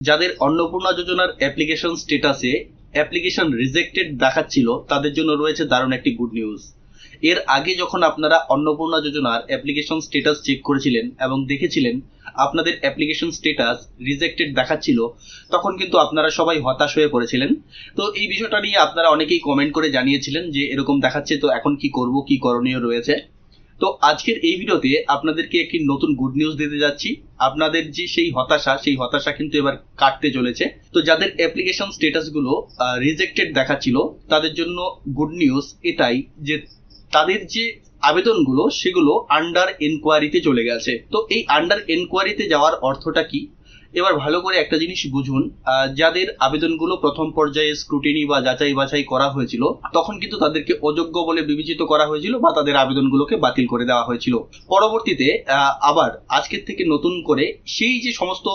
যাদের অন্নপূর্ণা যোজনার অ্যাপ্লিকেশন স্ট্যাটাসে অ্যাপ্লিকেশন রিজেক্টেড দেখাচ্ছিল তাদের জন্য রয়েছে দারুণ একটি গুড নিউজ। এর আগে যখন আপনারা অন্নপূর্ণা যোজনার অ্যাপ্লিকেশন স্ট্যাটাস চেক করেছিলেন এবং দেখেছিলেন আপনাদের অ্যাপ্লিকেশন স্ট্যাটাস রিজেক্টেড দেখাচ্ছিল, তখন কিন্তু আপনারা সবাই হতাশ হয়ে পড়েছিলেন। তো এই বিষয়টা নিয়ে আপনারা অনেকেই কমেন্ট করে জানিয়েছিলেন যে এরকম দেখাচ্ছে, তো এখন কি করব, কি করণীয় রয়েছে। তো আজকের এই ভিডিওতে আপনাদেরকে একটি নতুন গুড নিউজ দিতে যাচ্ছি। আপনাদের যে সেই হতাশা কিন্তু এবার কাটতে চলেছে। তো যাদের অ্যাপ্লিকেশন স্ট্যাটাসগুলো রিজেক্টেড দেখাচ্ছিল তাদের জন্য গুড নিউজ এটাই যে তাদের যে আবেদনগুলো সেগুলো আন্ডার এনকোয়ারিতে চলে গেছে। তো এই আন্ডার এনকোয়ারিতে যাওয়ার অর্থটা কি, এবার ভালো করে একটা জিনিস বুঝুন। যাদের আবেদনগুলো প্রথম পর্যায়ে স্ক্রুটিনি বা যাচাই বাছাই করা হয়েছিল তখন কিন্তু তাদেরকে অযোগ্য বলে বিবেচিত করা হয়েছিল বা তাদের আবেদনগুলোকে বাতিল করে দেওয়া হয়েছিল। পরবর্তীতে আবার আজকের থেকে নতুন করে সেই যে সমস্ত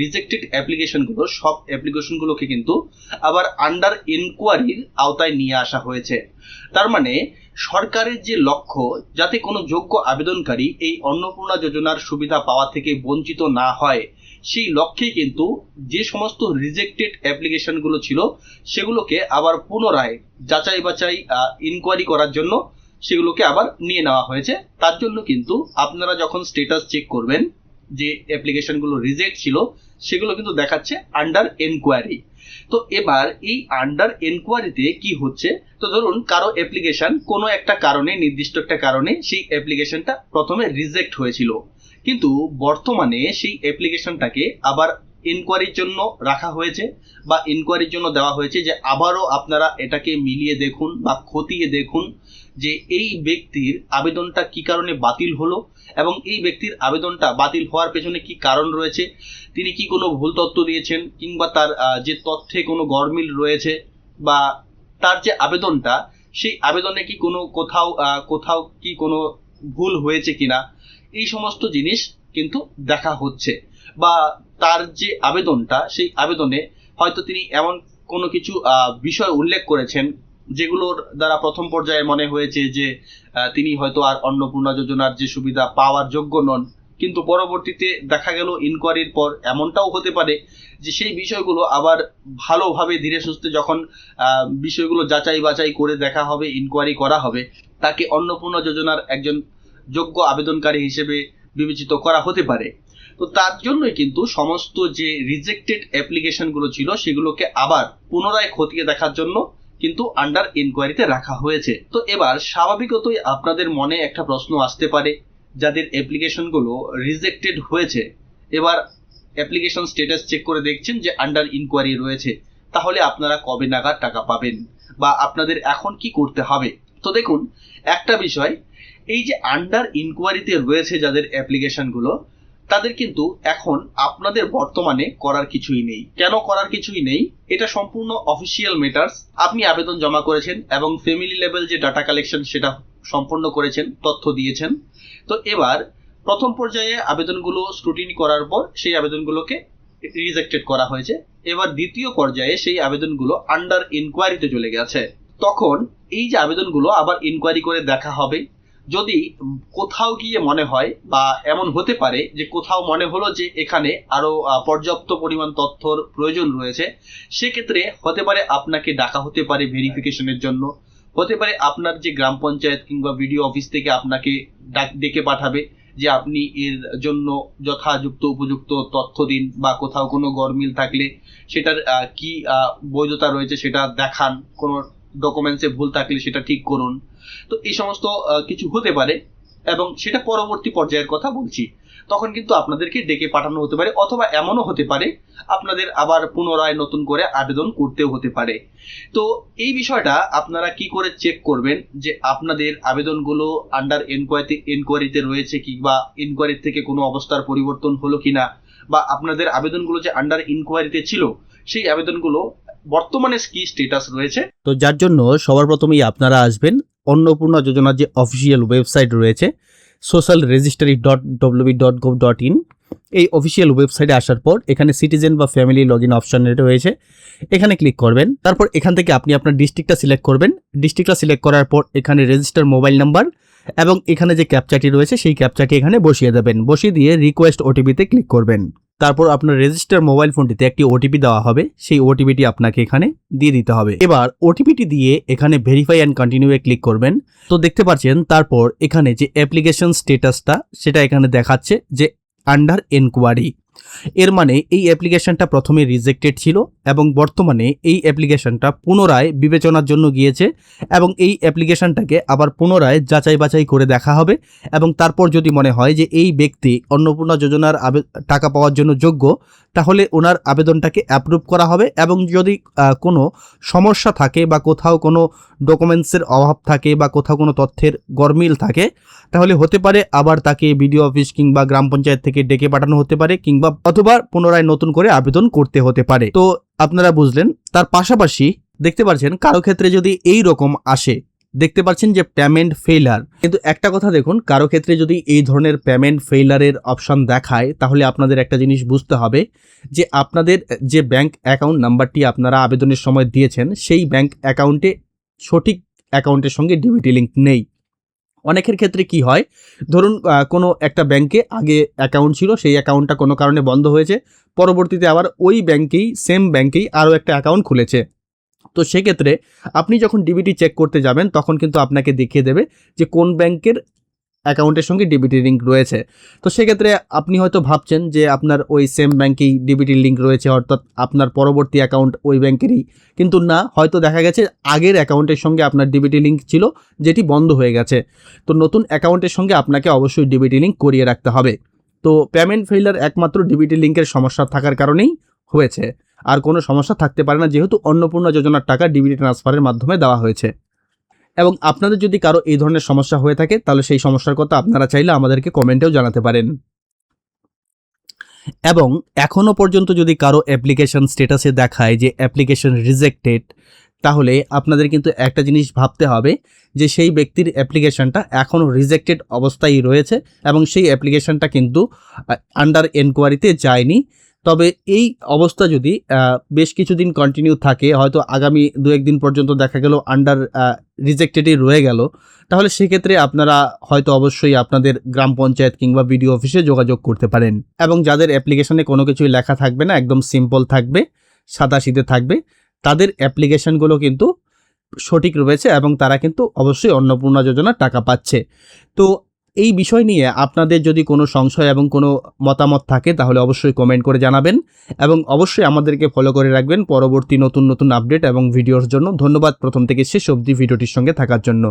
রিজেক্টেড অ্যাপ্লিকেশনগুলো, সব অ্যাপ্লিকেশনগুলোকে কিন্তু আবার আন্ডার এনকোয়ারির আওতায় নিয়ে আসা হয়েছে। তার মানে সরকারের যে লক্ষ্য যাতে কোনো যোগ্য আবেদনকারী এই অন্নপূর্ণা যোজনার সুবিধা পাওয়া থেকে বঞ্চিত না হয়, সেই লক্ষ্যে কিন্তু যে সমস্ত রিজেক্টেড অ্যাপ্লিকেশনগুলো ছিল সেগুলোকে আবার পুনরায় যাচাই বাছাই ইনকোয়ারি করার জন্য সেগুলোকে আবার নিয়ে নেওয়া হয়েছে। তার জন্য কিন্তু আপনারা যখন স্ট্যাটাস চেক করবেন যে অ্যাপ্লিকেশনগুলো রিজেক্ট ছিল সেগুলো কিন্তু দেখাচ্ছে আন্ডার এনকোয়ারি। তো এবার এই আন্ডার এনকোয়ারিতে কি হচ্ছে, তো ধরুন কারো অ্যাপ্লিকেশন কোনো একটা কারণে, নির্দিষ্ট একটা কারণে সেই অ্যাপ্লিকেশনটা প্রথমে রিজেক্ট হয়েছিল, কিন্তু বর্তমানে সেই অ্যাপ্লিকেশনটাকে আবার ইনকোয়ারির জন্য রাখা হয়েছে বা ইনকোয়ারির জন্য দেওয়া হয়েছে যে আবারও আপনারা এটাকে মিলিয়ে দেখুন বা খতিয়ে দেখুন যে এই ব্যক্তির আবেদনটা কি কারণে বাতিল হলো এবং এই ব্যক্তির আবেদনটা বাতিল হওয়ার পেছনে কি কারণ রয়েছে, তিনি কি কোনো ভুল তথ্য দিয়েছেন কিংবা তার যে তথ্যে কোনো গরমিল রয়েছে বা তার যে আবেদনটা সেই আবেদনে কি কোনো কোথাও কি কোনো ভুল হয়েছে কিনা, এই সমস্ত জিনিস কিন্তু দেখা হচ্ছে। বা তার যে আবেদনটা সেই আবেদনে হয়তো তিনি এমন কোনো কিছু বিষয় উল্লেখ করেছেন যেগুলোর দ্বারা প্রথম পর্যায়ে মনে হয়েছে যে তিনি হয়তো আর অন্নপূর্ণা যোজনার যে সুবিধা পাওয়ার যোগ্য নন, কিন্তু পরবর্তীতে দেখা গেল ইনকোয়ারির পর এমনটাও হতে পারে যে সেই বিষয়গুলো আবার ভালোভাবে ধীরে সুস্থে যখন বিষয়গুলো যাচাই বাছাই করে দেখা হবে, ইনকোয়ারি করা হবে, তাকে অন্নপূর্ণা যোজনার একজন যোগ্য আবেদনকারী হিসেবে বিবেচিত করা হতে পারে। তো তার জন্যই কিন্তু সমস্ত যে রিজেক্টেড অ্যাপ্লিকেশনগুলো ছিল সেগুলোকে আবার পুনরায় খতিয়ে দেখার জন্য কিন্তু আন্ডার ইনকোয়ারিতে রাখা হয়েছে। তো এবার স্বাভাবিকতই আপনাদের মনে একটা প্রশ্ন আসতে পারে, যাদের অ্যাপ্লিকেশনগুলো রিজেক্টেড হয়েছে এবার অ্যাপ্লিকেশন স্ট্যাটাস চেক করে দেখছেন যে আন্ডার ইনকোয়ারি রয়েছে, তাহলে আপনারা কবে নাগাদ টাকা পাবেন বা আপনাদের এখন কি করতে হবে। তো দেখুন একটা বিষয়, এই যে আন্ডার ইনকোয়ারিতে রয়েছে যাদের অ্যাপ্লিকেশনগুলো, তাদের কিন্তু এখন আপনাদের বর্তমানে করার কিছুই নেই। কেন করার কিছুই নেই? এটা সম্পূর্ণ অফিসিয়াল ম্যাটার্স। আপনি আবেদন জমা করেছেন এবং ফ্যামিলি লেভেল যে ডাটা কালেকশন সেটা সম্পন্ন করেছেন, তথ্য দিয়েছেন। তো এবার প্রথম পর্যায়ে আবেদনগুলো স্ক্রুটিনি করার পর সেই আবেদনগুলোকে রিজেক্টেড করা হয়েছে। এবার দ্বিতীয় পর্যায়ে সেই আবেদনগুলো আন্ডার ইনকোয়ারিতে চলে গেছে। তখন এই যে আবেদনগুলো আবার ইনকোয়ারি করে দেখা হবে। যদি কোথাও গিয়ে মনে হয় বা এমন হতে পারে যে কোথাও মনে হলো যে এখানে আরো পর্যাপ্ত পরিমাণ তথ্যর প্রয়োজন রয়েছে, সেক্ষেত্রে হতে পারে আপনাকে ডাকা হতে পারে ভেরিফিকেশনের জন্য, হতে পারে আপনার যে গ্রাম পঞ্চায়েত কিংবা বিডিও অফিস থেকে আপনাকে ডেকে পাঠাবে যে আপনি এর জন্য যথাযুক্ত উপযুক্ত তথ্য দিন বা কোথাও কোনো গরমিল থাকলে সেটার কি বৈধতা রয়েছে সেটা দেখান, কোনো ডকুমেন্টসে ভুল থাকলে সেটা ঠিক করুন। তো এই সমস্ত কিছু হতে পারে এবং সেটা পরবর্তী পর্যায়ের কথা বলছি। তখন কিন্তু আপনাদেরকে ডেকে পাঠানো হতে পারে, অথবা এমনও হতে পারে আপনাদের আবার পুনরায় নতুন করে আবেদন করতেও হতে পারে। তো এই বিষয়টা আপনারা কি করে চেক করবেন যে আপনাদের আবেদনগুলো আন্ডার এনকোয়ারিতে রয়েছে কিংবা ইনকোয়ারি থেকে কোনো অবস্থার পরিবর্তন হলো কিনা, বা আপনাদের আবেদনগুলো যে আন্ডার ইনকোয়ারিতে ছিল সেই আবেদনগুলো বর্তমানে কি স্ট্যাটাস রয়েছে। তো যার জন্য সবার প্রথমেই আপনারা আসবেন অন্নপূর্ণা যোজনার যে অফিসিয়াল ওয়েবসাইট রয়েছে socialregistry.wb.gov.in, এই অফিসিয়াল ওয়েবসাইটে আসার পর এখানে সিটিজেন বা ফ্যামিলি লগ ইন অপশন রয়েছে, এখানে ক্লিক করবেন। তারপর এখান থেকে আপনি আপনার ডিস্ট্রিক্টটা সিলেক্ট করবেন। ডিস্ট্রিক্টটা সিলেক্ট করার পর এখানে রেজিস্টার মোবাইল নাম্বার এবং এখানে যে ক্যাপচাটি রয়েছে সেই ক্যাপচাটি এখানে বসিয়ে দেবেন। বসিয়ে দিয়ে রিকোয়েস্ট ওটিপিতে ক্লিক করবেন। তারপর আপনার রেজিস্টার মোবাইল ফোনটিতে একটি ওটিপি দেওয়া হবে, সেই ওটিপিটি আপনাকে এখানে দিয়ে দিতে হবে। এবার ওটিপিটি দিয়ে এখানে ভেরিফাই অ্যান্ড কন্টিনিউয়ে ক্লিক করবেন। তো দেখতে পাচ্ছেন তারপর এখানে যে অ্যাপ্লিকেশন স্ট্যাটাসটা সেটা এখানে দেখাচ্ছে যে আন্ডার এনকোয়ারি। এর মানে এই অ্যাপ্লিকেশনটা প্রথমে রিজেক্টেড ছিল এবং বর্তমানে এই অ্যাপ্লিকেশনটা পুনরায় বিবেচনার জন্য গিয়েছে এবং এই অ্যাপ্লিকেশনটাকে আবার পুনরায় যাচাই বাছাই করে দেখা হবে এবং তারপর যদি মনে হয় যে এই ব্যক্তি অন্নপূর্ণা যোজনার টাকা পাওয়ার জন্য যোগ্য, তাহলে ওনার আবেদনটাকে অ্যাপ্রুভ করা হবে এবং যদি কোনো সমস্যা থাকে বা কোথাও কোনো ডকুমেন্টসের অভাব থাকে বা কোথাও কোনো তথ্যের গরমিল থাকে, তাহলে হতে পারে আবার তাকে বিডিও অফিস কিংবা গ্রাম পঞ্চায়েত থেকে ডেকে পাঠানো হতে পারে কিংবা অথবা পুনরায় নতুন করে আবেদন করতে হতে পারে। তো আপনারা বুঝলেন। তার পাশাপাশি দেখতে পাচ্ছেন কারো ক্ষেত্রে যদি এই রকম আসে, দেখতে পাচ্ছেন যে পেমেন্ট ফেইলার, কিন্তু একটা কথা দেখুন, কারো ক্ষেত্রে যদি এই ধরনের পেমেন্ট ফেইলারের অপশন দেখায় তাহলে আপনাদের একটা জিনিস বুঝতে হবে যে আপনাদের যে ব্যাংক অ্যাকাউন্ট নাম্বারটি আপনারা আবেদনের সময় দিয়েছেন সেই ব্যাংক অ্যাকাউন্টে সঠিক অ্যাকাউন্টের সঙ্গে ডিবিটি লিঙ্ক নেই। অনেকের ক্ষেত্রে কি হয়, ধরুন কোনো একটা ব্যাংকে আগে অ্যাকাউন্ট ছিল, সেই অ্যাকাউন্টটা কোনো কারণে বন্ধ হয়েছে, পরবর্তীতে আবার ওই ব্যাংকেই সেম ব্যাংকেই আরও একটা অ্যাকাউন্ট খুলেছে। তো সেক্ষেত্রে আপনি যখন ডিবিটি চেক করতে যাবেন তখন কিন্তু আপনাকে দেখিয়ে দেবে যে কোন ব্যাংকের অ্যাকাউন্টের সঙ্গে ডিবিটি লিঙ্ক রয়েছে। তো সেক্ষেত্রে আপনি হয়তো ভাবছেন যে আপনার ওই সেম ব্যাংকেই ডিবিটি লিঙ্ক রয়েছে, অর্থাৎ আপনার পরবর্তী অ্যাকাউন্ট ওই ব্যাংকেরই, কিন্তু না, হয়তো দেখা গেছে আগের অ্যাকাউন্টের সঙ্গে আপনার ডিবিটি লিঙ্ক ছিল যেটি বন্ধ হয়ে গেছে। তো নতুন অ্যাকাউন্টের সঙ্গে আপনাকে অবশ্যই ডিবিটি লিঙ্ক করিয়ে রাখতে হবে। তো পেমেন্ট ফেইলার একমাত্র ডিবিটি লিঙ্কের সমস্যা থাকার কারণেই হয়েছে, আর কোনো সমস্যা থাকতে পারে না, যেহেতু অন্নপূর্ণা যোজনার টাকা ডিবিটি ট্রান্সফারের মাধ্যমে দেওয়া হয়েছে। এবং আপনাদের যদি কারো এই ধরনের সমস্যা হয়ে থাকে তাহলে সেই সমস্যার কথা আপনারা চাইলে আমাদেরকে কমেন্টেও জানাতে পারেন। এবং এখনও পর্যন্ত যদি কারো অ্যাপ্লিকেশন স্ট্যাটাসে দেখায় যে অ্যাপ্লিকেশন রিজেক্টেড, তাহলে আপনাদের কিন্তু একটা জিনিস ভাবতে হবে যে সেই ব্যক্তির অ্যাপ্লিকেশনটা এখনও রিজেক্টেড অবস্থায় রয়েছে এবং সেই অ্যাপ্লিকেশনটা কিন্তু আন্ডার এনকোয়ারিতে যায়নি। তবে এই অবস্থা যদি বেশ কিছুদিন কন্টিনিউ থাকে, হয়তো আগামী 2-1 দিন পর্যন্ত দেখা গেল আন্ডার রিজেক্টেডই রয়ে গেল, তাহলে সেক্ষেত্রে আপনারা হয়তো অবশ্যই আপনাদের গ্রাম পঞ্চায়েত কিংবা বিডিও অফিসে যোগাযোগ করতে পারেন। এবং যাদের অ্যাপ্লিকেশনে কোনো কিছুই লেখা থাকবে না, একদম সিম্পল থাকবে, সাদাসিধে থাকবে, তাদের অ্যাপ্লিকেশনগুলো কিন্তু সঠিক রয়েছে এবং তারা কিন্তু অবশ্যই অন্নপূর্ণা যোজনার টাকা পাচ্ছে। তো এই বিষয় নিয়ে আপনাদের যদি কোনো সংশয় এবং কোনো মতামত থাকে তাহলে অবশ্যই কমেন্ট করে জানাবেন এবং অবশ্যই আমাদেরকে ফলো করে রাখবেন পরবর্তী নতুন নতুন আপডেট এবং ভিডিওর জন্য। ধন্যবাদ প্রথম থেকে শেষ অবধি ভিডিওটির সঙ্গে থাকার জন্য।